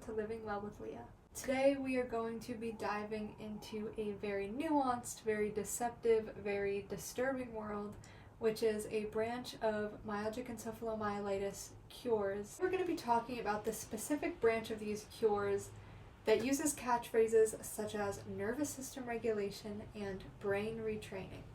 to Living Well with Leah. Today we are going to be diving into a very nuanced, very deceptive, very disturbing world, which is a branch of myalgic encephalomyelitis cures. We're going to be talking about the specific branch of these cures that uses catchphrases such as nervous system regulation and brain retraining.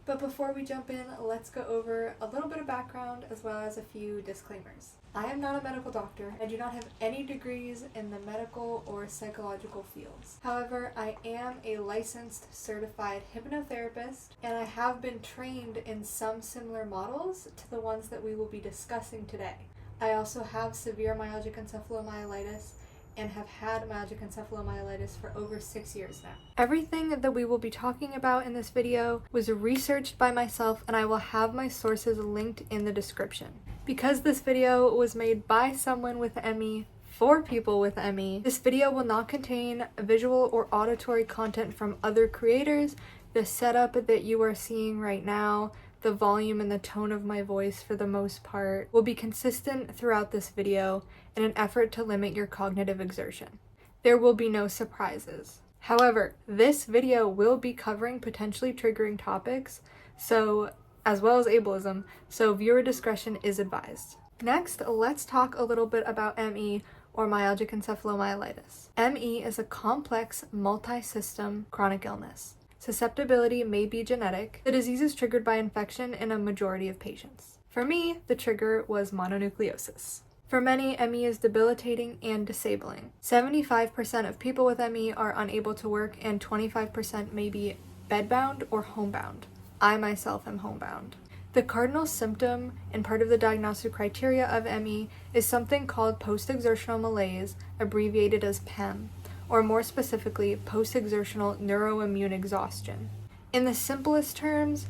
But before we jump in, let's go over a little bit of background as well as a few disclaimers. I am not a medical doctor. I do not have any degrees in the medical or psychological fields. However, I am a licensed certified hypnotherapist, and I have been trained in some similar models to the ones that we will be discussing today. I also have severe myalgic encephalomyelitis and have had myalgic encephalomyelitis for over 6 years now. Everything that we will be talking about in this video was researched by myself, and I will have my sources linked in the description. Because this video was made by someone with ME for people with ME, this video will not contain visual or auditory content from other creators. The setup that you are seeing right now, the volume and the tone of my voice for the most part, will be consistent throughout this video in an effort to limit your cognitive exertion. There will be no surprises. However, this video will be covering potentially triggering topics, as well as ableism, so viewer discretion is advised. Next, let's talk a little bit about ME, or myalgic encephalomyelitis. ME is a complex, multi-system chronic illness. Susceptibility may be genetic. The disease is triggered by infection in a majority of patients. For me, the trigger was mononucleosis. For many, ME is debilitating and disabling. 75% of people with ME are unable to work, and 25% may be bedbound or homebound. I myself am homebound. The cardinal symptom and part of the diagnostic criteria of ME is something called post-exertional malaise, abbreviated as PEM, or more specifically, post-exertional neuroimmune exhaustion. In the simplest terms,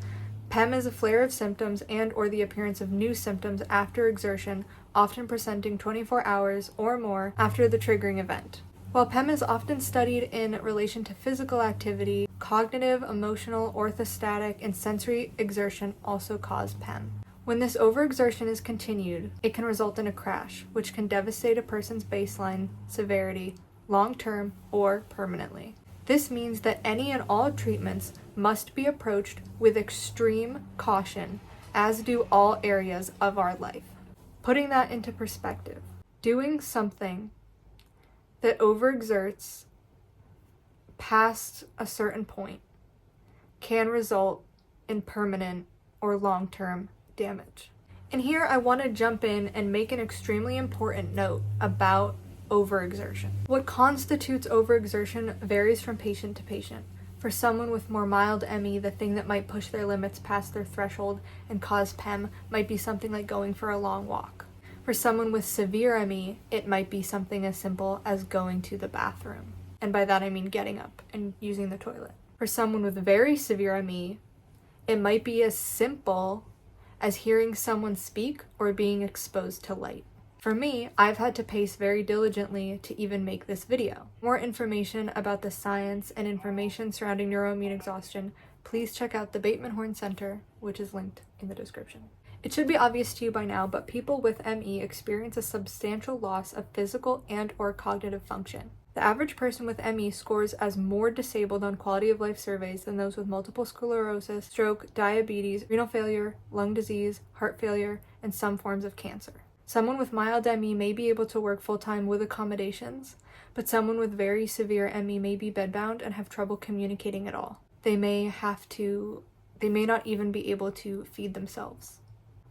PEM is a flare of symptoms and or the appearance of new symptoms after exertion, often presenting 24 hours or more after the triggering event. While PEM is often studied in relation to physical activity, cognitive, emotional, orthostatic, and sensory exertion also cause PEM. When this overexertion is continued, it can result in a crash, which can devastate a person's baseline severity, long-term or permanently. This means that any and all treatments must be approached with extreme caution, as do all areas of our life. Putting that into perspective, doing something that overexerts past a certain point can result in permanent or long-term damage. And here I want to jump in and make an extremely important note about overexertion. What constitutes overexertion varies from patient to patient. For someone with more mild ME, the thing that might push their limits past their threshold and cause PEM might be something like going for a long walk. For someone with severe ME, it might be something as simple as going to the bathroom. And by that I mean getting up and using the toilet. For someone with very severe ME, it might be as simple as hearing someone speak or being exposed to light. For me, I've had to pace very diligently to even make this video. More information about the science and information surrounding neuroimmune exhaustion, please check out the Bateman Horne Center, which is linked in the description. It should be obvious to you by now, but people with ME experience a substantial loss of physical and or cognitive function. The average person with ME scores as more disabled on quality of life surveys than those with multiple sclerosis, stroke, diabetes, renal failure, lung disease, heart failure, and some forms of cancer. Someone with mild ME may be able to work full-time with accommodations, but someone with very severe ME may be bedbound and have trouble communicating at all. They may not even be able to feed themselves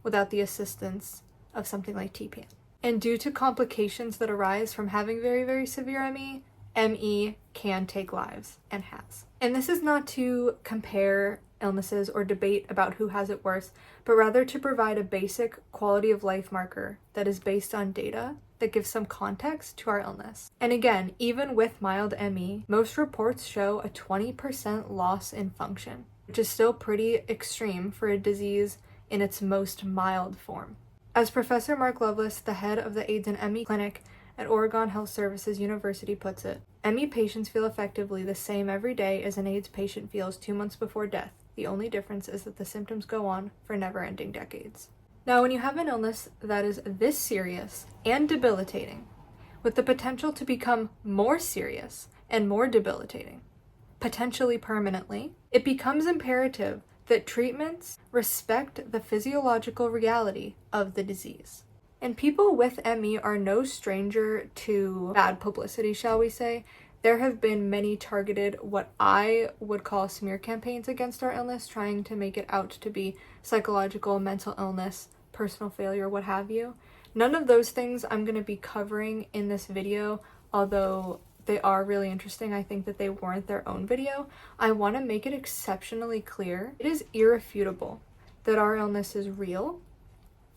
without the assistance of something like TPN. And due to complications that arise from having very, very severe ME, ME can take lives and has. And this is not to compare illnesses or debate about who has it worse, but rather to provide a basic quality of life marker that is based on data that gives some context to our illness. And again, even with mild ME, most reports show a 20% loss in function, which is still pretty extreme for a disease in its most mild form. As Professor Mark Lovelace, the head of the AIDS and ME clinic at Oregon Health Services University puts it, ME patients feel effectively the same every day as an AIDS patient feels 2 months before death. The only difference is that the symptoms go on for never-ending decades. Now, when you have an illness that is this serious and debilitating, with the potential to become more serious and more debilitating, potentially permanently, it becomes imperative that treatments respect the physiological reality of the disease. And people with ME are no stranger to bad publicity, shall we say. There have been many targeted, what I would call smear campaigns against our illness, trying to make it out to be psychological, mental illness, personal failure, what have you. None of those things I'm going to be covering in this video, although they are really interesting. I think that they warrant their own video. I want to make it exceptionally clear. It is irrefutable that our illness is real,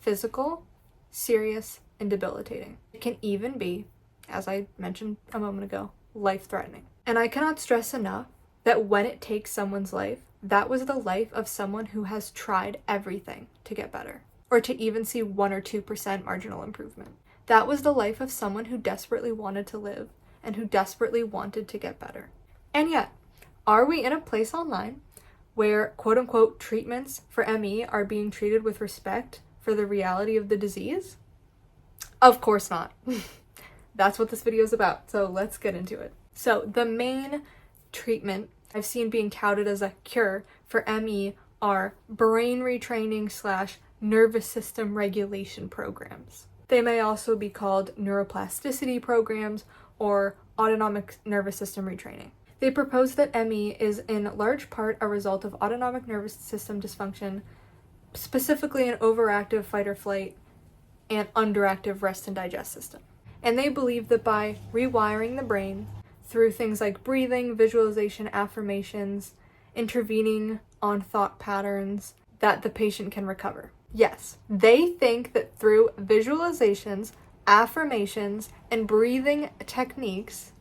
physical, serious, and debilitating. It can even be, as I mentioned a moment ago, life-threatening. And I cannot stress enough that when it takes someone's life, that was the life of someone who has tried everything to get better, or to even see 1 or 2% marginal improvement. That was the life of someone who desperately wanted to live and who desperately wanted to get better. And yet, are we in a place online where quote-unquote treatments for ME are being treated with respect for the reality of the disease? Of course not. That's what this video is about, so let's get into it. So the main treatment I've seen being touted as a cure for ME are brain retraining / nervous system regulation programs. They may also be called neuroplasticity programs or autonomic nervous system retraining. They propose that ME is in large part a result of autonomic nervous system dysfunction, specifically an overactive fight or flight and underactive rest and digest system. And they believe that by rewiring the brain through things like breathing, visualization, affirmations, intervening on thought patterns, that the patient can recover. Yes, they think that through visualizations, affirmations, and breathing techniques,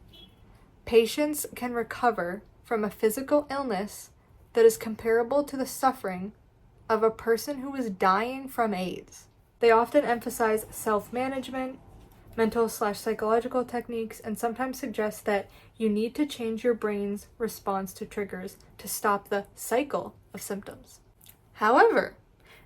patients can recover from a physical illness that is comparable to the suffering of a person who is dying from AIDS. They often emphasize self-management, mental / psychological techniques, and sometimes suggest that you need to change your brain's response to triggers to stop the cycle of symptoms. However,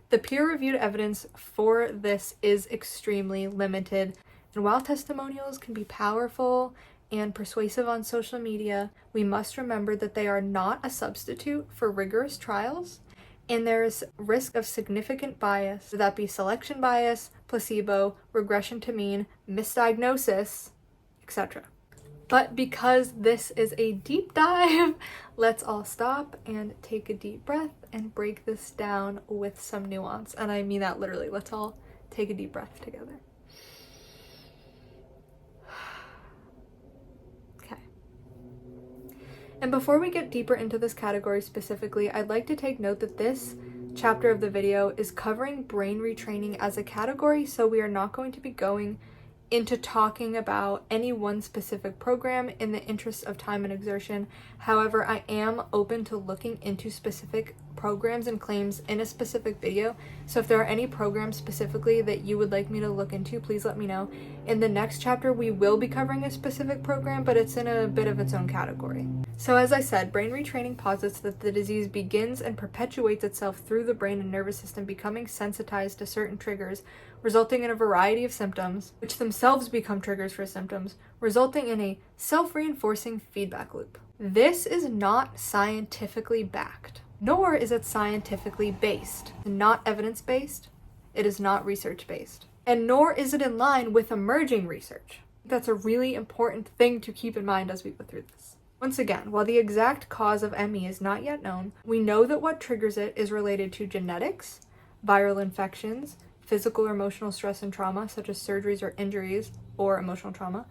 the peer-reviewed evidence for this is extremely limited, and while testimonials can be powerful and persuasive on social media, we must remember that they are not a substitute for rigorous trials, and there is risk of significant bias, whether that be selection bias, placebo, regression to mean, misdiagnosis, etc. But because this is a deep dive, let's all stop and take a deep breath and break this down with some nuance. And I mean that literally. Let's all take a deep breath together. Okay. And before we get deeper into this category specifically, I'd like to take note that this chapter of the video is covering brain retraining as a category, so we are not going to be going into talking about any one specific program in the interest of time and exertion. However, I am open to looking into specific programs and claims in a specific video, so if there are any programs specifically that you would like me to look into, please let me know. In the next chapter, we will be covering a specific program, but it's in a bit of its own category. So as I said, brain retraining posits that the disease begins and perpetuates itself through the brain and nervous system becoming sensitized to certain triggers, resulting in a variety of symptoms, which themselves become triggers for symptoms, resulting in a self-reinforcing feedback loop. This is not scientifically backed, nor is it scientifically based. Not evidence-based, it is not research-based, and nor is it in line with emerging research. That's a really important thing to keep in mind as we go through this. Once again, while the exact cause of ME is not yet known, we know that what triggers it is related to genetics, viral infections, physical or emotional stress and trauma, such as surgeries or injuries or emotional trauma,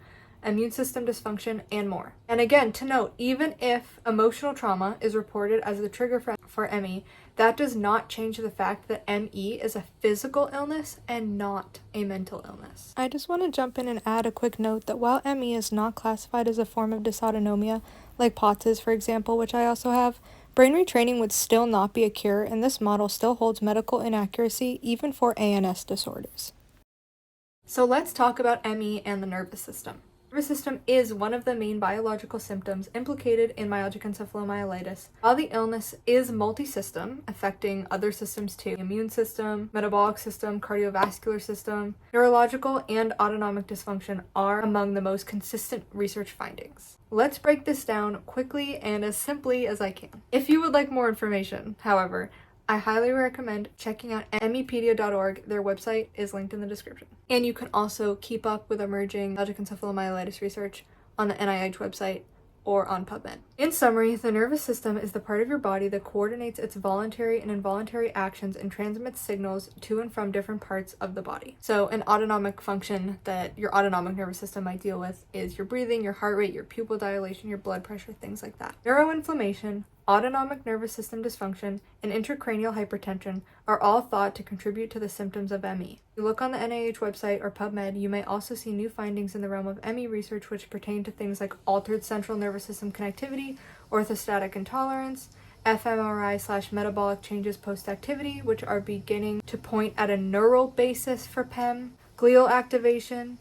immune system dysfunction, and more. And again, to note, even if emotional trauma is reported as the trigger for ME, that does not change the fact that ME is a physical illness and not a mental illness. I just want to jump in and add a quick note that while ME is not classified as a form of dysautonomia, like POTS is, for example, which I also have, brain retraining would still not be a cure, and this model still holds medical inaccuracy even for ANS disorders. So let's talk about ME and the nervous system. Nervous system is one of the main biological symptoms implicated in myalgic encephalomyelitis. While the illness is multi-system, affecting other systems too, immune system, metabolic system, cardiovascular system, neurological and autonomic dysfunction are among the most consistent research findings. Let's break this down quickly and as simply as I can. If you would like more information, however, I highly recommend checking out mepedia.org. Their website is linked in the description. And you can also keep up with emerging myalgic encephalomyelitis research on the NIH website or on PubMed. In summary, the nervous system is the part of your body that coordinates its voluntary and involuntary actions and transmits signals to and from different parts of the body. So an autonomic function that your autonomic nervous system might deal with is your breathing, your heart rate, your pupil dilation, your blood pressure, things like that. Neuroinflammation, autonomic nervous system dysfunction, and intracranial hypertension are all thought to contribute to the symptoms of ME. If you look on the NIH website or PubMed, you may also see new findings in the realm of ME research which pertain to things like altered central nervous system connectivity, orthostatic intolerance, fMRI/metabolic changes post-activity, which are beginning to point at a neural basis for PEM, glial activation,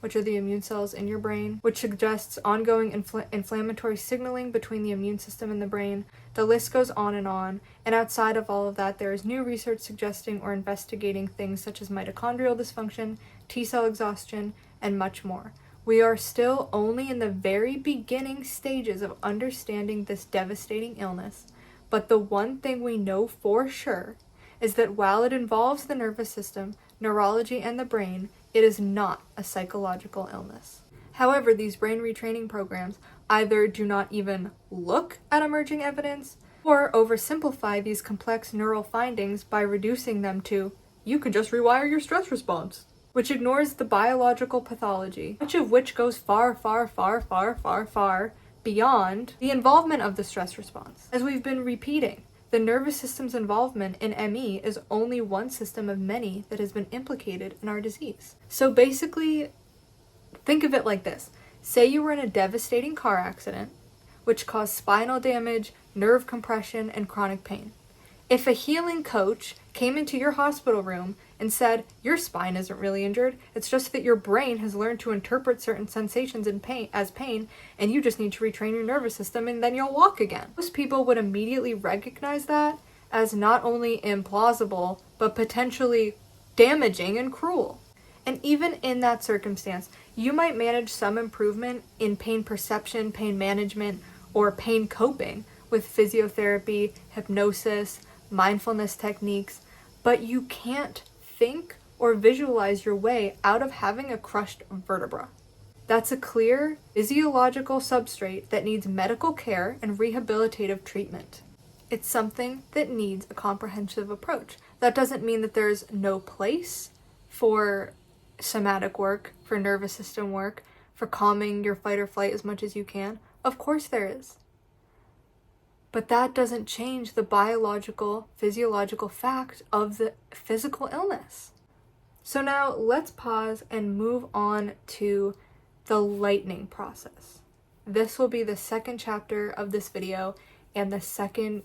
which are the immune cells in your brain, which suggests ongoing inflammatory signaling between the immune system and the brain. The list goes on, and outside of all of that, there is new research suggesting or investigating things such as mitochondrial dysfunction, T-cell exhaustion, and much more. We are still only in the very beginning stages of understanding this devastating illness, but the one thing we know for sure is that while it involves the nervous system, neurology, and the brain, it is not a psychological illness. However, these brain retraining programs either do not even look at emerging evidence or oversimplify these complex neural findings by reducing them to, you can just rewire your stress response, which ignores the biological pathology, much of which goes far beyond the involvement of the stress response. As we've been repeating, the nervous system's involvement in ME is only one system of many that has been implicated in our disease. So basically, think of it like this. Say you were in a devastating car accident, which caused spinal damage, nerve compression, and chronic pain. If a healing coach came into your hospital room and said, your spine isn't really injured, it's just that your brain has learned to interpret certain sensations in pain as pain, and you just need to retrain your nervous system and then you'll walk again. Most people would immediately recognize that as not only implausible, but potentially damaging and cruel. And even in that circumstance, you might manage some improvement in pain perception, pain management, or pain coping with physiotherapy, hypnosis, mindfulness techniques, but you can't think or visualize your way out of having a crushed vertebra. That's a clear physiological substrate that needs medical care and rehabilitative treatment. It's something that needs a comprehensive approach. That doesn't mean that there's no place for somatic work, for nervous system work, for calming your fight or flight as much as you can. Of course there is. But that doesn't change the biological, physiological fact of the physical illness. So now let's pause and move on to the lightning process. This will be the second chapter of this video and the second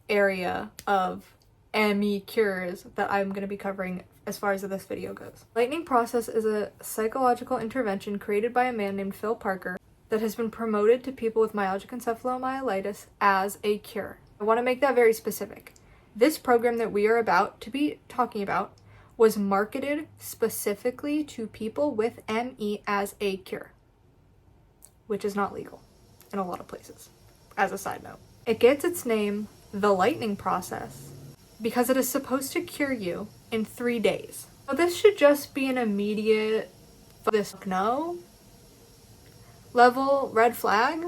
area of ME cures that I'm going to be covering as far as this video goes. Lightning process is a psychological intervention created by a man named Phil Parker that has been promoted to people with myalgic encephalomyelitis as a cure. I want to make that very specific. This program that we are about to be talking about was marketed specifically to people with ME as a cure, which is not legal in a lot of places, as a side note. It gets its name, the lightning process, because it is supposed to cure you in 3 days. So this should just be an immediate, no level red flag,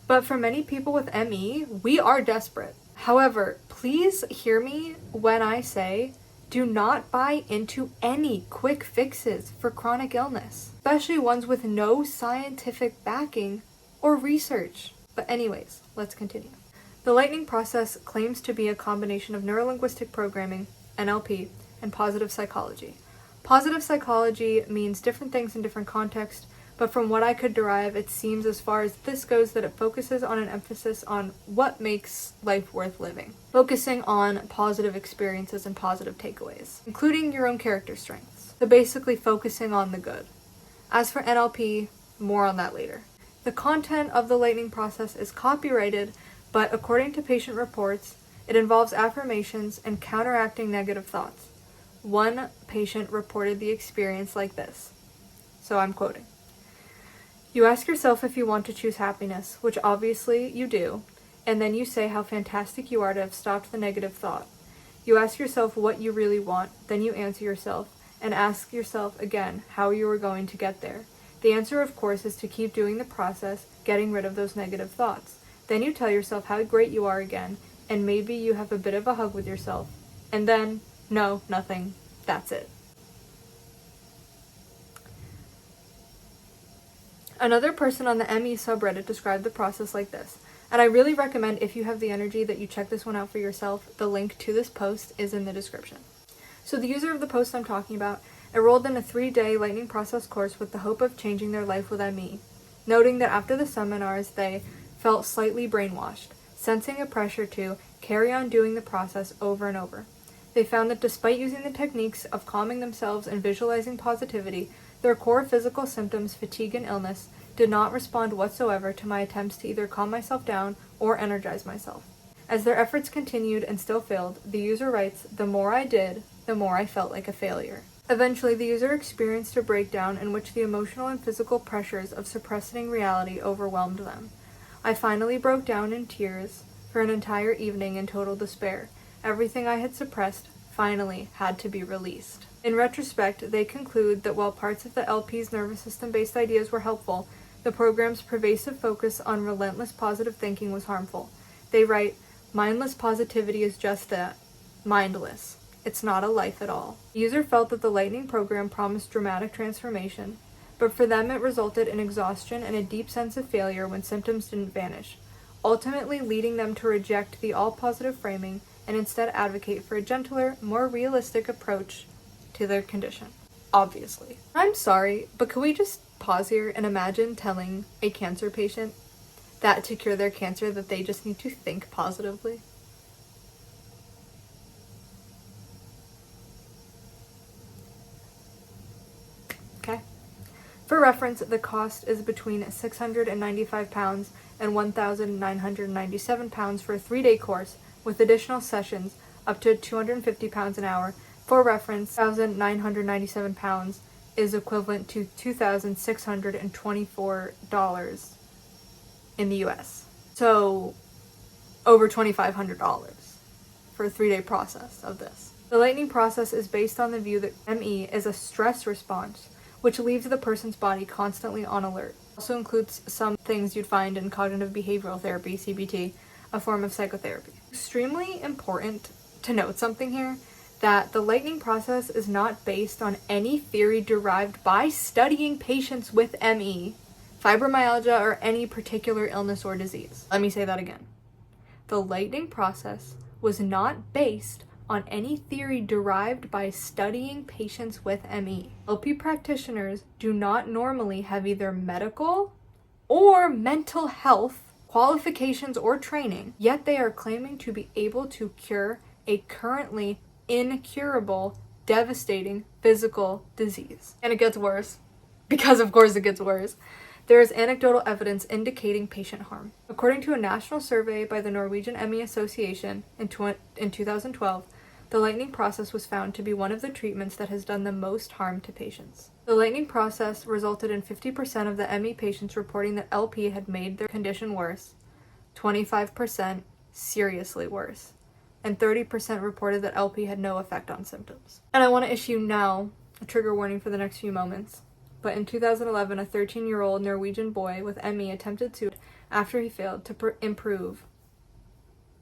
but for many people with ME, we are desperate. However, please hear me when I say do not buy into any quick fixes for chronic illness, especially ones with no scientific backing or research. But anyways, let's continue. The lightning process claims to be a combination of neurolinguistic programming, NLP, and positive psychology. Positive psychology means different things in different contexts, but from what I could derive, it seems as far as this goes that it focuses on an emphasis on what makes life worth living, focusing on positive experiences and positive takeaways, including your own character strengths. So basically focusing on the good. As for NLP, More on that later. The content of the lightning process is copyrighted, but according to patient reports, it involves affirmations and counteracting negative thoughts. One patient reported the experience like this. So I'm quoting. You ask yourself if you want to choose happiness, which obviously you do, and then you say how fantastic you are to have stopped the negative thought. You ask yourself what you really want, then you answer yourself, and ask yourself again how you are going to get there. The answer, of course, is to keep doing the process, getting rid of those negative thoughts. Then you tell yourself how great you are again, and maybe you have a bit of a hug with yourself. And then, no, nothing. That's it. Another person on the ME subreddit described the process like this, and I really recommend, if you have the energy, that you check this one out for yourself. The link to this post is in the description. So the user of the post I'm talking about enrolled in a 3-day lightning process course with the hope of changing their life with ME, noting that after the seminars they felt slightly brainwashed, sensing a pressure to carry on doing the process over and over. They found that despite using the techniques of calming themselves and visualizing positivity, their core physical symptoms, fatigue and illness, did not respond whatsoever to my attempts to either calm myself down or energize myself. As their efforts continued and still failed, the user writes, the more I did, the more I felt like a failure. Eventually, the user experienced a breakdown in which the emotional and physical pressures of suppressing reality overwhelmed them. I finally broke down in tears for an entire evening in total despair. Everything I had suppressed finally had to be released. In retrospect, they conclude that while parts of the LP's nervous system-based ideas were helpful, the program's pervasive focus on relentless positive thinking was harmful. They write, mindless positivity is just that, mindless. It's not a life at all. The user felt that the lightning program promised dramatic transformation, but for them it resulted in exhaustion and a deep sense of failure when symptoms didn't vanish, ultimately leading them to reject the all-positive framing and instead advocate for a gentler, more realistic approach to their condition. Obviously. I'm sorry, but can we just pause here and imagine telling a cancer patient that to cure their cancer that they just need to think positively? Okay. For reference, the cost is between £695 and £1,997 for a 3-day course with additional sessions up to £250 an hour. For reference, £1,997 is equivalent to $2,624 in the US. So over $2,500 for a 3-day process of this. The lightning process is based on the view that ME is a stress response, which leaves the person's body constantly on alert. It also includes some things you'd find in cognitive behavioral therapy, CBT, a form of psychotherapy. Extremely important to note something here, that the lightning process is not based on any theory derived by studying patients with ME, fibromyalgia, or any particular illness or disease. Let me say that again. The lightning process was not based on any theory derived by studying patients with ME. LP practitioners do not normally have either medical or mental health qualifications or training, yet they are claiming to be able to cure a currently incurable, devastating physical disease. And it gets worse, because of course it gets worse. There is anecdotal evidence indicating patient harm. According to a national survey by the Norwegian ME Association in 2012, the lightning process was found to be one of the treatments that has done the most harm to patients. The lightning process resulted in 50% of the ME patients reporting that LP had made their condition worse, 25% seriously worse, and 30% reported that LP had no effect on symptoms. And I want to issue now a trigger warning for the next few moments. But in 2011, a 13-year-old Norwegian boy with ME attempted suicide after he failed to improve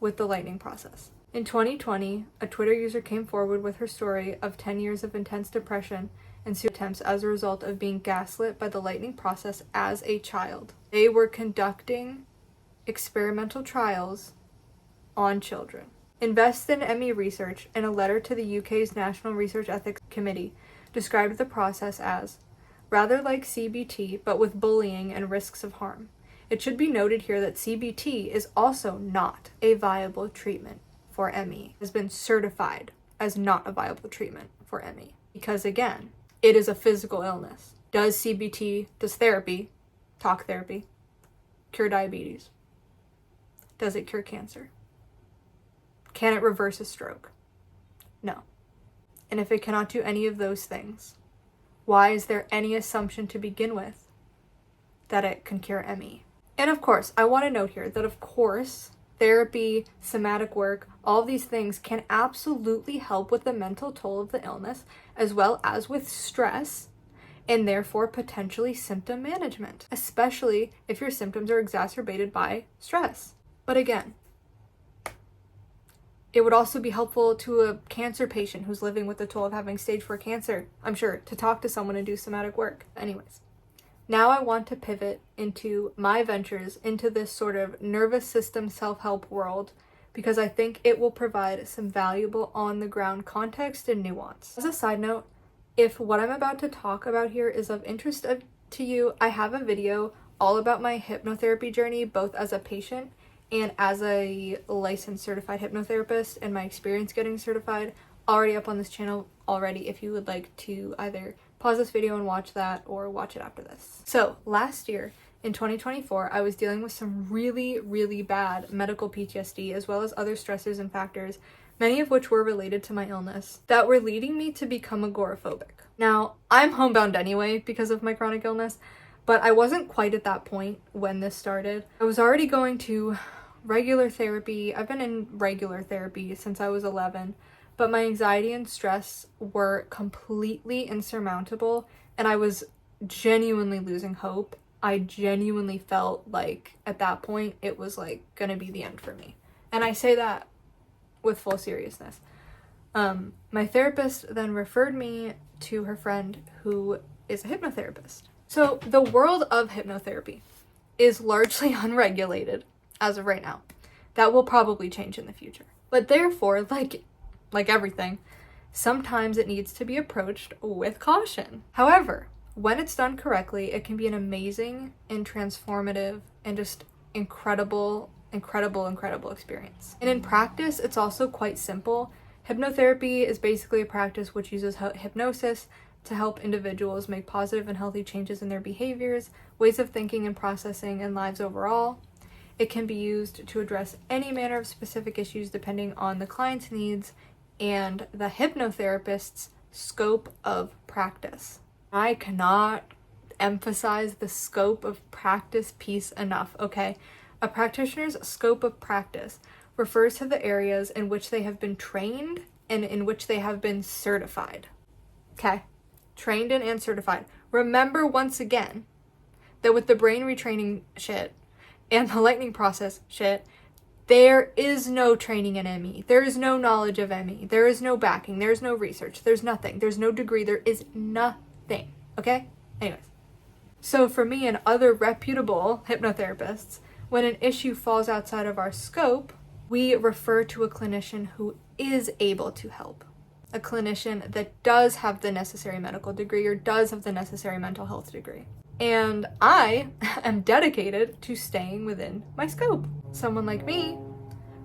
with the lightning process. In 2020, a Twitter user came forward with her story of 10 years of intense depression and suicide attempts as a result of being gaslit by the lightning process as a child. They were conducting experimental trials on children. Invest in ME research, in a letter to the UK's National Research Ethics Committee, described the process as rather like CBT, but with bullying and risks of harm. It should be noted here that CBT is also not a viable treatment for ME. It has been certified as not a viable treatment for ME. Because again, it is a physical illness. Does therapy Talk therapy. Cure diabetes. Does it cure cancer? Can it reverse a stroke? No. And if it cannot do any of those things, why is there any assumption to begin with that it can cure ME? And of course, I want to note here that of course, therapy, somatic work, all these things can absolutely help with the mental toll of the illness, as well as with stress, and therefore potentially symptom management, especially if your symptoms are exacerbated by stress. But again, it would also be helpful to a cancer patient who's living with the toll of having stage 4 cancer, I'm sure, to talk to someone and do somatic work. Anyways, now I want to pivot into my ventures into this sort of nervous system self-help world, because I think it will provide some valuable on-the-ground context and nuance. As a side note, if what I'm about to talk about here is of interest to you, I have a video all about my hypnotherapy journey, both as a patient and as a licensed certified hypnotherapist, and my experience getting certified, already up on this channel already if you would like to either pause this video and watch that or watch it after this. So last year in 2024, I was dealing with some really, really bad medical PTSD, as well as other stressors and factors, many of which were related to my illness, that were leading me to become agoraphobic. Now, I'm homebound anyway because of my chronic illness, but I wasn't quite at that point when this started. I was already going to regular therapy. I've been in regular therapy since I was 11, but my anxiety and stress were completely insurmountable, and I was genuinely losing hope. I genuinely felt like at that point it was like gonna be the end for me. And I say that with full seriousness. My therapist then referred me to her friend who is a hypnotherapist. So the world of hypnotherapy is largely unregulated as of right now. That will probably change in the future. But therefore, like everything, sometimes it needs to be approached with caution. However, when it's done correctly, it can be an amazing and transformative and just incredible experience. And in practice, it's also quite simple. Hypnotherapy is basically a practice which uses hypnosis to help individuals make positive and healthy changes in their behaviors, ways of thinking and processing, and lives overall. It can be used to address any manner of specific issues depending on the client's needs and the hypnotherapist's scope of practice. I cannot emphasize the scope of practice piece enough, okay? A practitioner's scope of practice refers to the areas in which they have been trained and in which they have been certified. Okay? Trained in and certified. Remember once again that with the brain retraining shit and the lightning process shit, there is no training in ME. There is no knowledge of ME. There is no backing. There's no research. There's nothing. There's no degree. There is nothing. Okay? Anyways. So for me and other reputable hypnotherapists, when an issue falls outside of our scope, we refer to a clinician who is able to help. A clinician that does have the necessary medical degree or does have the necessary mental health degree. And I am dedicated to staying within my scope. Someone like me,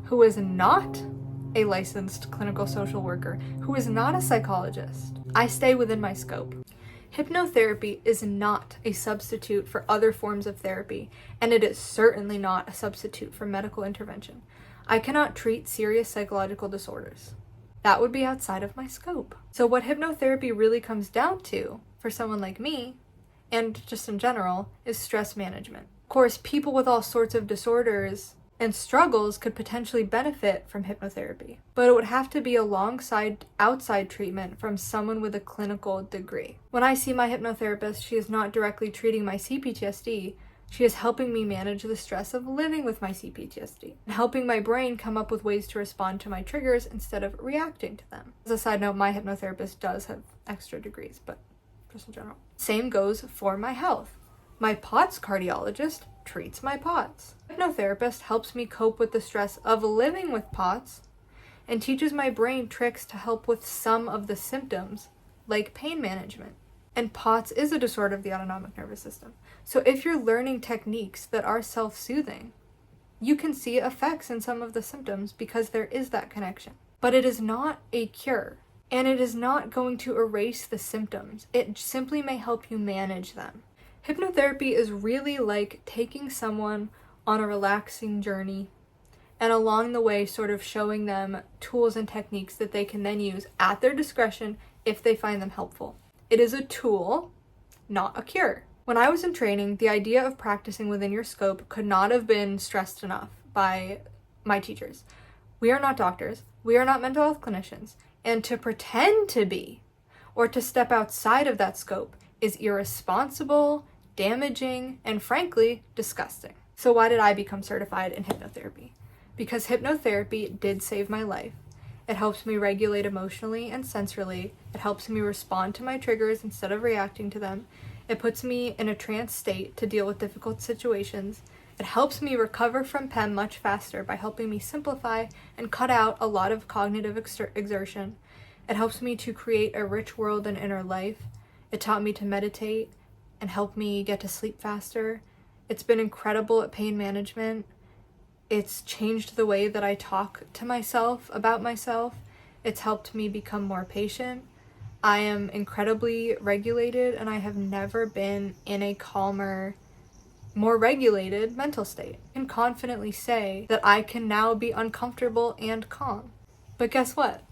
who is not a licensed clinical social worker, who is not a psychologist, I stay within my scope. Hypnotherapy is not a substitute for other forms of therapy, and it is certainly not a substitute for medical intervention. I cannot treat serious psychological disorders. That would be outside of my scope. So what hypnotherapy really comes down to, for someone like me, and just in general, is stress management. Of course, people with all sorts of disorders and struggles could potentially benefit from hypnotherapy, but it would have to be alongside outside treatment from someone with a clinical degree. When I see my hypnotherapist, she is not directly treating my CPTSD, she is helping me manage the stress of living with my CPTSD, and helping my brain come up with ways to respond to my triggers instead of reacting to them. As a side note, my hypnotherapist does have extra degrees, but just in general. Same goes for my health. My POTS cardiologist treats my POTS. Hypnotherapist helps me cope with the stress of living with POTS and teaches my brain tricks to help with some of the symptoms, like pain management. And POTS is a disorder of the autonomic nervous system. So if you're learning techniques that are self-soothing, you can see effects in some of the symptoms because there is that connection. But it is not a cure. And it is not going to erase the symptoms. It simply may help you manage them. Hypnotherapy is really like taking someone on a relaxing journey and along the way sort of showing them tools and techniques that they can then use at their discretion if they find them helpful. It is a tool, not a cure. When I was in training, the idea of practicing within your scope could not have been stressed enough by my teachers. We are not doctors, we are not mental health clinicians, and to pretend to be or to step outside of that scope is irresponsible, damaging, and frankly, disgusting. So why did I become certified in hypnotherapy? Because hypnotherapy did save my life. It helps me regulate emotionally and sensorily. It helps me respond to my triggers instead of reacting to them. It puts me in a trance state to deal with difficult situations. It helps me recover from PEM much faster by helping me simplify and cut out a lot of cognitive exertion. It helps me to create a rich world and inner life. It taught me to meditate and helped me get to sleep faster. It's been incredible at pain management. It's changed the way that I talk to myself about myself. It's helped me become more patient. I am incredibly regulated, and I have never been in a calmer, more regulated mental state. I can confidently say that I can now be uncomfortable and calm. But guess what?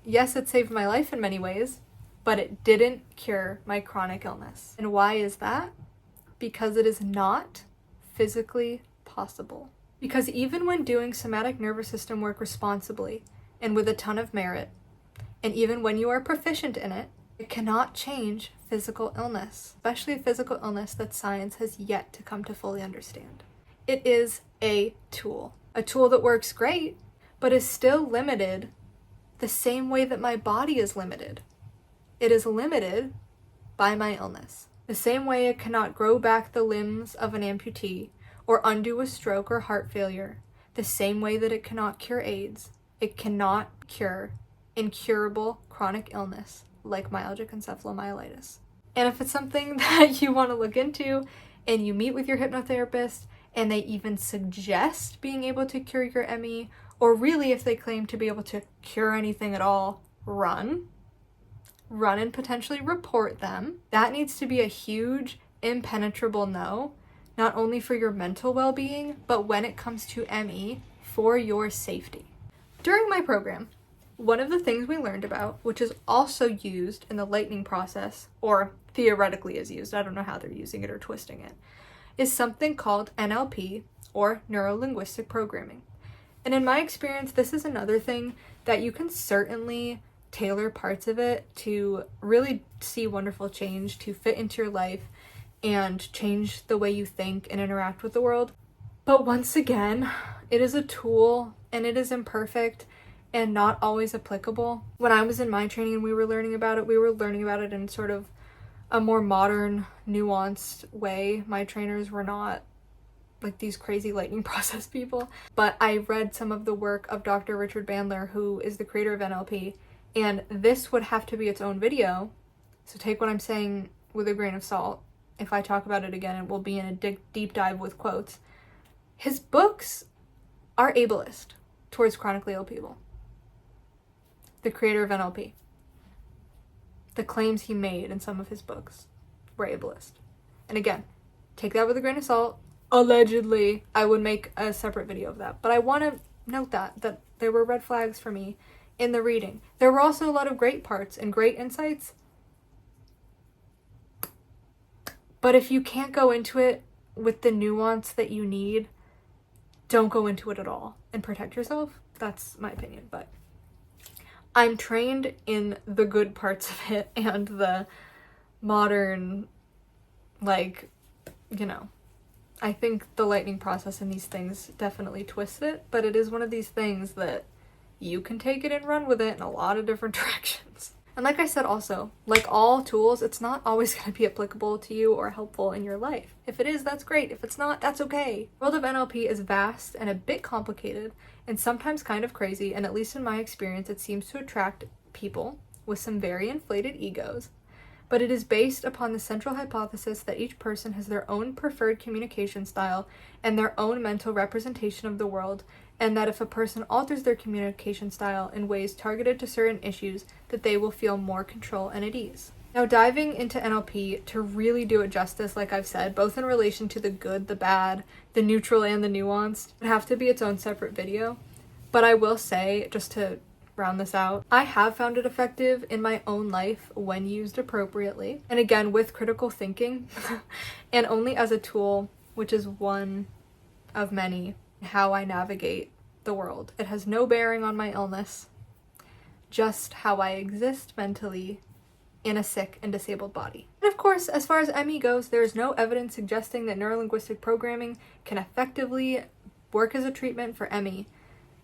Yes, it saved my life in many ways, but it didn't cure my chronic illness. And why is that? Because it is not physically possible. Because even when doing somatic nervous system work responsibly and with a ton of merit, and even when you are proficient in it, it cannot change physical illness, especially a physical illness that science has yet to come to fully understand. It is a tool that works great, but is still limited the same way that my body is limited. It is limited by my illness. The same way it cannot grow back the limbs of an amputee or undo a stroke or heart failure, the same way that it cannot cure AIDS, it cannot cure incurable chronic illness like myalgic encephalomyelitis. And if it's something that you want to look into and you meet with your hypnotherapist and they even suggest being able to cure your ME, or really if they claim to be able to cure anything at all, run and potentially report them. That needs to be a huge, impenetrable no, not only for your mental well-being, but when it comes to ME, for your safety. During my program, one of the things we learned about, which is also used in the lightning process, or theoretically is used, I don't know how they're using it or twisting it, is something called NLP, or Neuro-Linguistic Programming. And in my experience, this is another thing that you can certainly tailor parts of it to really see wonderful change, to fit into your life, and change the way you think and interact with the world. But once again, it is a tool and it is imperfect and not always applicable. When I was in my training and we were learning about it in sort of a more modern, nuanced way. My trainers were not like these crazy lightning process people. But I read some of the work of Dr. Richard Bandler, who is the creator of NLP, and this would have to be its own video. So take what I'm saying with a grain of salt. If I talk about it again, it will be in a deep dive with quotes. His books are ableist towards chronically ill people. The creator of NLP. The claims he made in some of his books were ableist. And again, take that with a grain of salt. Allegedly, I would make a separate video of that. But I want to note that there were red flags for me in the reading. There were also a lot of great parts and great insights. But if you can't go into it with the nuance that you need, don't go into it at all and protect yourself. That's my opinion. But I'm trained in the good parts of it and the modern, like, you know, I think the lightning process and these things definitely twist it, but it is one of these things that you can take it and run with it in a lot of different directions. And like I said also, like all tools, it's not always going to be applicable to you or helpful in your life. If it is, that's great. If it's not, that's okay. The world of NLP is vast and a bit complicated and sometimes kind of crazy, and at least in my experience, it seems to attract people with some very inflated egos. But it is based upon the central hypothesis that each person has their own preferred communication style and their own mental representation of the world, and that if a person alters their communication style in ways targeted to certain issues, that they will feel more control and at ease. Now, diving into NLP, to really do it justice, like I've said, both in relation to the good, the bad, the neutral, and the nuanced, would have to be its own separate video. But I will say, just to round this out, I have found it effective in my own life when used appropriately. And again, with critical thinking, and only as a tool, which is one of many, how I navigate the world. It has no bearing on my illness, just how I exist mentally in a sick and disabled body. And of course, as far as ME goes, there is no evidence suggesting that neurolinguistic programming can effectively work as a treatment for ME,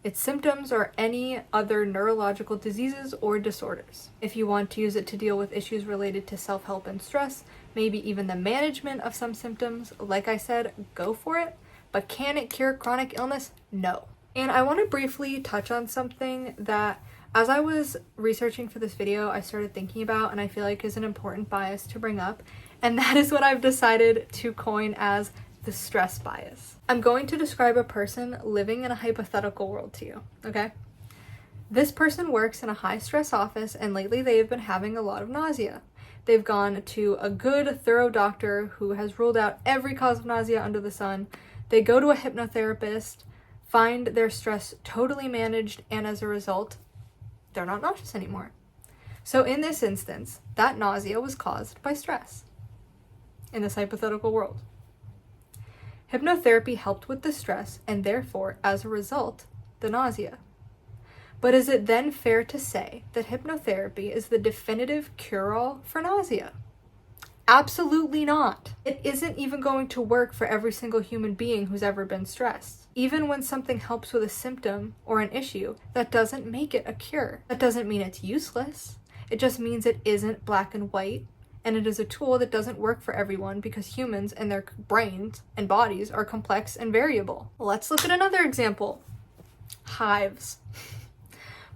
its symptoms, or any other neurological diseases or disorders. If you want to use it to deal with issues related to self-help and stress, maybe even the management of some symptoms, like I said, go for it. But can it cure chronic illness? No. And I want to briefly touch on something that, as I was researching for this video, I started thinking about, and I feel like is an important bias to bring up, and that is what I've decided to coin as the stress bias. I'm going to describe a person living in a hypothetical world to you, okay? This person works in a high-stress office, and lately they have been having a lot of nausea. They've gone to a good, thorough doctor who has ruled out every cause of nausea under the sun. They go to a hypnotherapist, find their stress totally managed, and as a result, they're not nauseous anymore. So in this instance, that nausea was caused by stress in this hypothetical world. Hypnotherapy helped with the stress and therefore, as a result, the nausea. But is it then fair to say that hypnotherapy is the definitive cure-all for nausea? Absolutely not. It isn't even going to work for every single human being who's ever been stressed. Even when something helps with a symptom or an issue, that doesn't make it a cure. That doesn't mean it's useless. It just means it isn't black and white, and it is a tool that doesn't work for everyone because humans and their brains and bodies are complex and variable. Let's look at another example. Hives.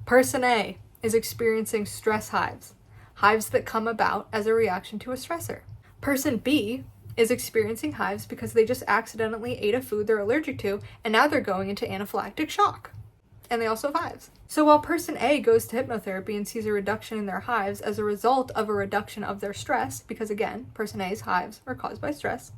Person A is experiencing stress hives. Hives that come about as a reaction to a stressor. Person B is experiencing hives because they just accidentally ate a food they're allergic to, and now they're going into anaphylactic shock. And they also have hives. So while person A goes to hypnotherapy and sees a reduction in their hives as a result of a reduction of their stress, because again, person A's hives are caused by stress,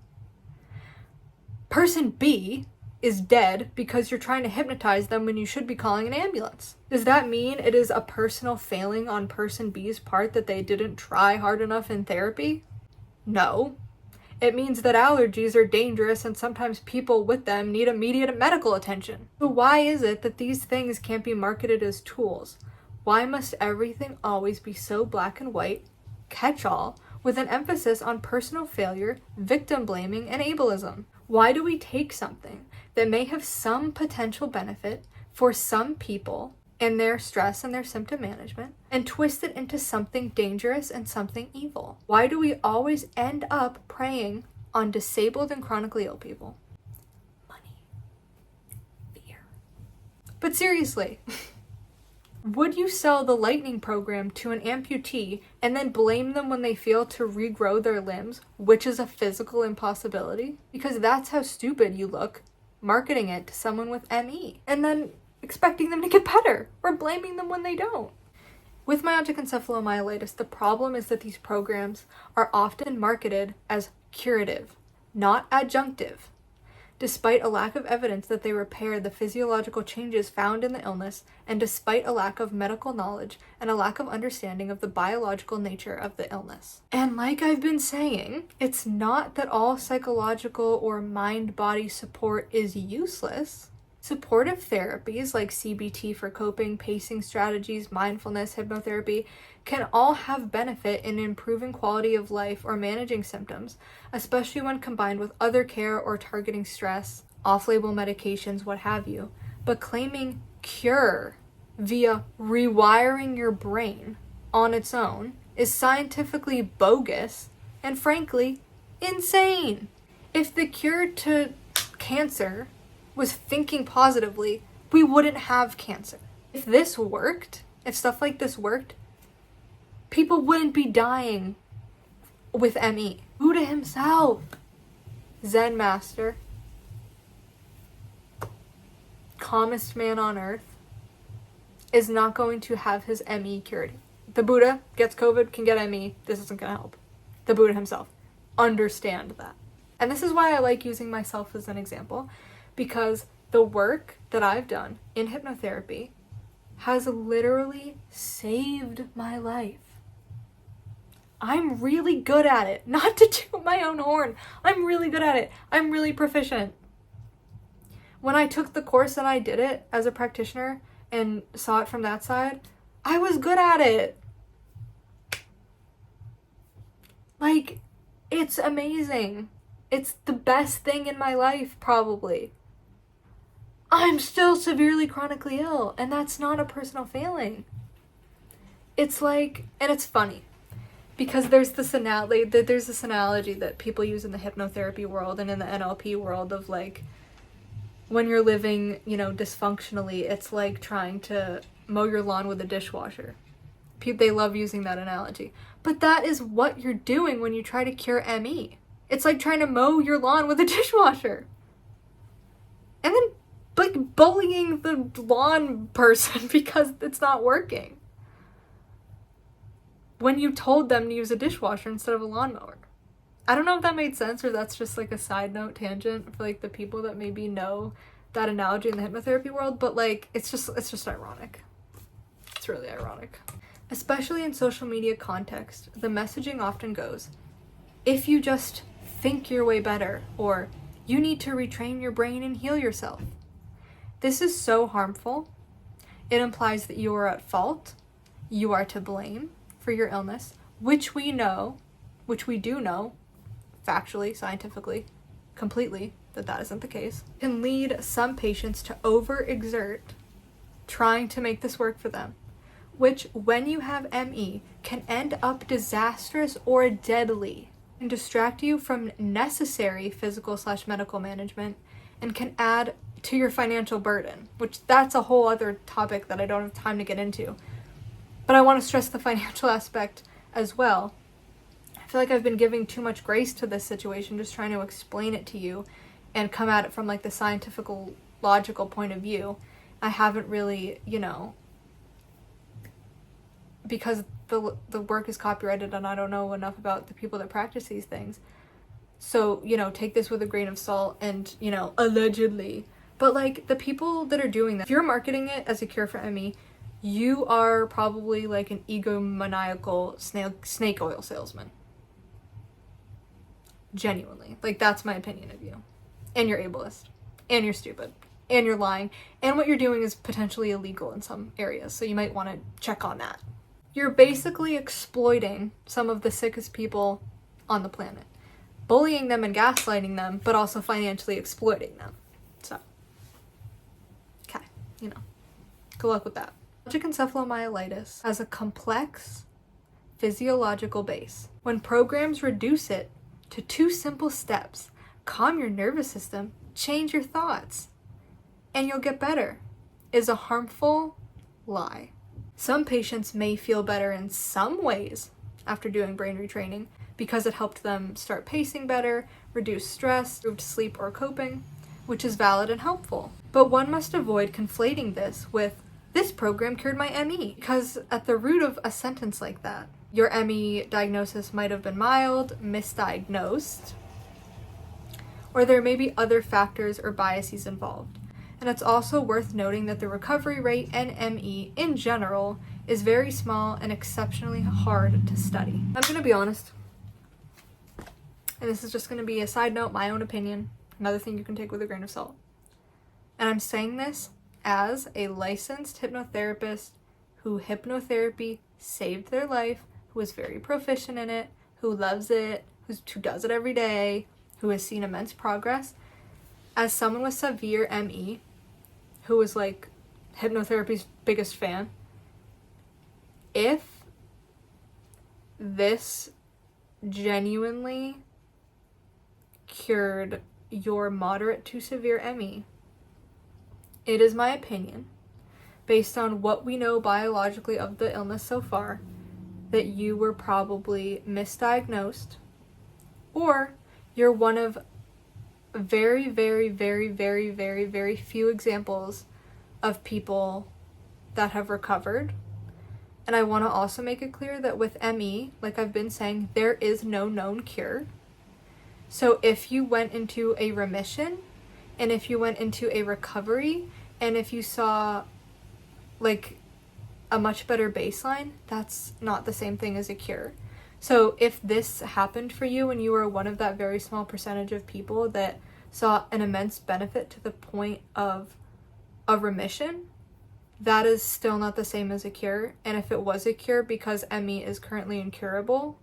person B is dead because you're trying to hypnotize them when you should be calling an ambulance. Does that mean it is a personal failing on person B's part that they didn't try hard enough in therapy? No. It means that allergies are dangerous and sometimes people with them need immediate medical attention. So why is it that these things can't be marketed as tools? Why must everything always be so black and white, catch-all, with an emphasis on personal failure, victim blaming, and ableism? Why do we take something that may have some potential benefit for some people in their stress and their symptom management and twist it into something dangerous and something evil? Why do we always end up preying on disabled and chronically ill people? Money. Fear. But seriously, would you sell the lightning program to an amputee and then blame them when they fail to regrow their limbs, which is a physical impossibility? Because that's how stupid you look marketing it to someone with ME, and then expecting them to get better, or blaming them when they don't. With myalgic encephalomyelitis, the problem is that these programs are often marketed as curative, not adjunctive, despite a lack of evidence that they repair the physiological changes found in the illness, and despite a lack of medical knowledge and a lack of understanding of the biological nature of the illness. And like I've been saying, it's not that all psychological or mind-body support is useless. Supportive therapies like CBT for coping, pacing strategies, mindfulness, hypnotherapy can all have benefit in improving quality of life or managing symptoms, especially when combined with other care or targeting stress, off-label medications, what have you. But claiming cure via rewiring your brain on its own is scientifically bogus and frankly insane. If the cure to cancer was thinking positively, we wouldn't have cancer. If this worked, if stuff like this worked, people wouldn't be dying with ME. Buddha himself, Zen master, calmest man on earth, is not going to have his ME cured. The Buddha gets COVID, can get ME, this isn't going to help. The Buddha himself. Understand that. And this is why I like using myself as an example, because the work that I've done in hypnotherapy has literally saved my life. I'm really good at it. Not to toot my own horn. I'm really good at it. I'm really proficient. When I took the course and I did it as a practitioner and saw it from that side, I was good at it. Like, it's amazing. It's the best thing in my life, probably. I'm still severely chronically ill, and that's not a personal failing. It's like, and it's funny, because there's this analogy that people use in the hypnotherapy world and in the NLP world of like, when you're living, dysfunctionally, it's like trying to mow your lawn with a dishwasher. They love using that analogy. But that is what you're doing when you try to cure ME. It's like trying to mow your lawn with a dishwasher. And then, like, bullying the lawn person because it's not working. When you told them to use a dishwasher instead of a lawnmower. I don't know if that made sense or that's just like a side note tangent for like the people that maybe know that analogy in the hypnotherapy world, but like it's just ironic. It's really ironic. Especially in social media context, the messaging often goes, if you just think your way better, or you need to retrain your brain and heal yourself. This is so harmful. It implies that you are at fault, you are to blame for your illness, which we do know, factually, scientifically, completely, that isn't the case, can lead some patients to overexert trying to make this work for them, which, when you have ME, can end up disastrous or deadly and distract you from necessary physical/medical management and can add to your financial burden, which that's a whole other topic that I don't have time to get into. But I want to stress the financial aspect as well. I feel like I've been giving too much grace to this situation, just trying to explain it to you and come at it from like the scientific, logical point of view. I haven't really, because the work is copyrighted and I don't know enough about the people that practice these things. So, take this with a grain of salt and, allegedly. But like the people that are doing that, if you're marketing it as a cure for ME, you are probably like an egomaniacal snake oil salesman. Genuinely. Like, that's my opinion of you. And you're ableist. And you're stupid. And you're lying. And what you're doing is potentially illegal in some areas, so you might want to check on that. You're basically exploiting some of the sickest people on the planet. Bullying them and gaslighting them, but also financially exploiting them. So, okay, good luck with that. Myalgic encephalomyelitis has a complex physiological base. When programs reduce it to 2 simple steps, calm your nervous system, change your thoughts, and you'll get better, is a harmful lie. Some patients may feel better in some ways after doing brain retraining because it helped them start pacing better, reduce stress, improved sleep or coping, which is valid and helpful. But one must avoid conflating this with, this program cured my ME, because at the root of a sentence like that, your ME diagnosis might have been mild, misdiagnosed, or there may be other factors or biases involved. And it's also worth noting that the recovery rate in ME in general is very small and exceptionally hard to study. I'm going to be honest, and this is just going to be a side note, my own opinion, another thing you can take with a grain of salt. And I'm saying this as a licensed hypnotherapist who hypnotherapy saved their life, who is very proficient in it, who loves it, who does it every day, who has seen immense progress. As someone with severe ME, who is like hypnotherapy's biggest fan, if this genuinely cured your moderate to severe ME, it is my opinion, based on what we know biologically of the illness so far, that you were probably misdiagnosed, or you're one of very, very, very, very, very, very few examples of people that have recovered And I want to also make it clear that with ME, like I've been saying, there is no known cure. So if you went into a remission, and if you went into a recovery, and if you saw like a much better baseline, that's not the same thing as a cure. So if this happened for you and you were one of that very small percentage of people that saw an immense benefit to the point of a remission, that is still not the same as a cure. And if it was a cure, because ME is currently incurable,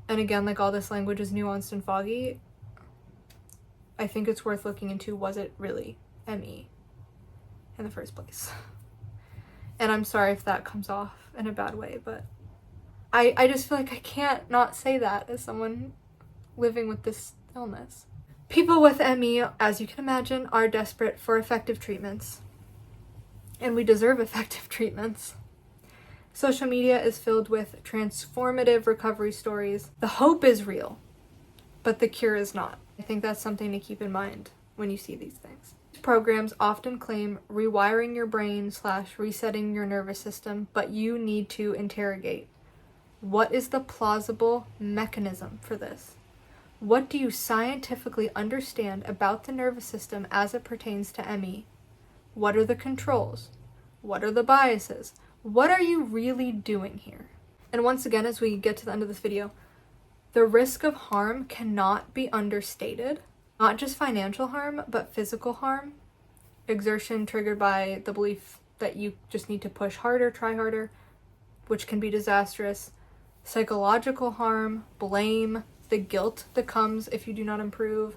and again, like all this language is nuanced and foggy, I think it's worth looking into, was it really ME in the first place? And I'm sorry if that comes off in a bad way, but I just feel like I can't not say that as someone living with this illness. People with ME, as you can imagine, are desperate for effective treatments. And we deserve effective treatments. Social media is filled with transformative recovery stories. The hope is real, but the cure is not. I think that's something to keep in mind when you see these things. Programs often claim rewiring your brain / resetting your nervous system, but you need to interrogate. What is the plausible mechanism for this? What do you scientifically understand about the nervous system as it pertains to ME? What are the controls? What are the biases? What are you really doing here? And once again, as we get to the end of this video, the risk of harm cannot be understated. Not just financial harm, but physical harm. Exertion triggered by the belief that you just need to push harder, try harder, which can be disastrous. Psychological harm, blame, the guilt that comes if you do not improve,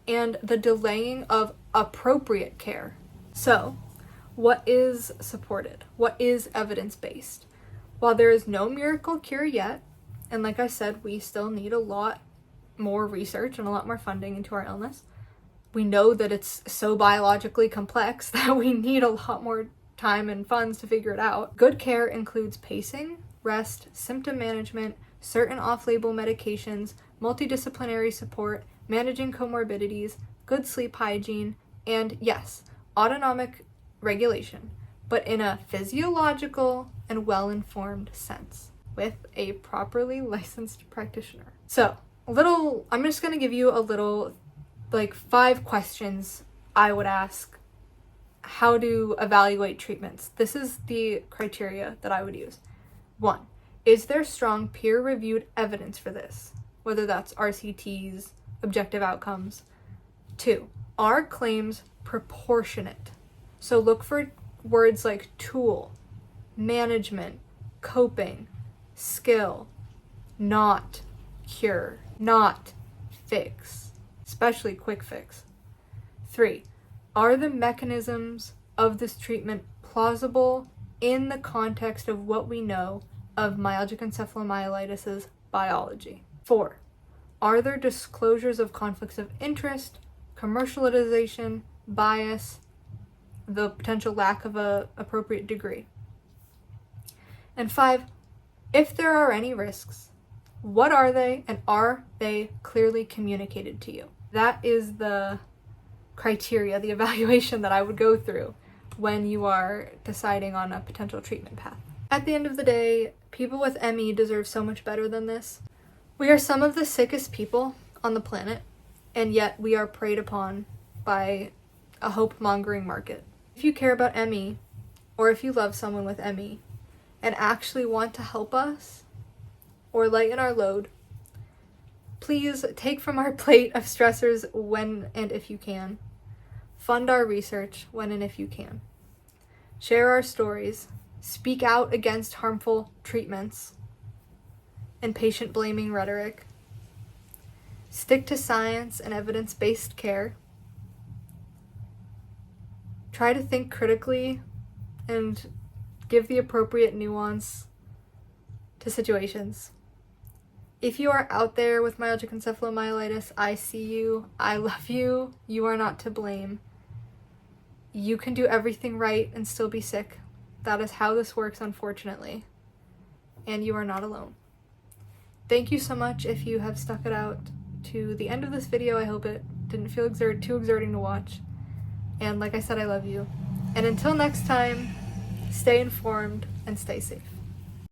and the delaying of appropriate care. So, what is supported? What is evidence-based? While there is no miracle cure yet, and like I said, we still need a lot more research and a lot more funding into our illness. We know that it's so biologically complex that we need a lot more time and funds to figure it out. Good care includes pacing, rest, symptom management, certain off-label medications, multidisciplinary support, managing comorbidities, good sleep hygiene, and yes, autonomic regulation, but in a physiological and well-informed sense with a properly licensed practitioner. So, I'm just going to give you a little, 5 questions I would ask how to evaluate treatments. This is the criteria that I would use. 1, is there strong peer-reviewed evidence for this? Whether that's RCTs, objective outcomes. 2, are claims proportionate? So look for words like tool, management, coping, skill, not cure, not fix, especially quick fix. 3, are the mechanisms of this treatment plausible in the context of what we know of myalgic encephalomyelitis' biology? 4, are there disclosures of conflicts of interest, commercialization, bias, the potential lack of an appropriate degree? And 5, if there are any risks, what are they, and are they clearly communicated to you? That is the criteria, the evaluation that I would go through when you are deciding on a potential treatment path. At the end of the day, people with ME deserve so much better than this. We are some of the sickest people on the planet, and yet we are preyed upon by a hope-mongering market. If you care about ME, or if you love someone with ME, and actually want to help us, or lighten our load, please take from our plate of stressors when and if you can. Fund our research when and if you can. Share our stories. Speak out against harmful treatments and patient-blaming rhetoric. Stick to science and evidence-based care. Try to think critically and give the appropriate nuance to situations. If you are out there with myalgic encephalomyelitis, I see you, I love you, you are not to blame. You can do everything right and still be sick. That is how this works, unfortunately. And you are not alone. Thank you so much if you have stuck it out to the end of this video. I hope it didn't feel too exerting to watch. And like I said, I love you. And until next time, stay informed. and stay safe.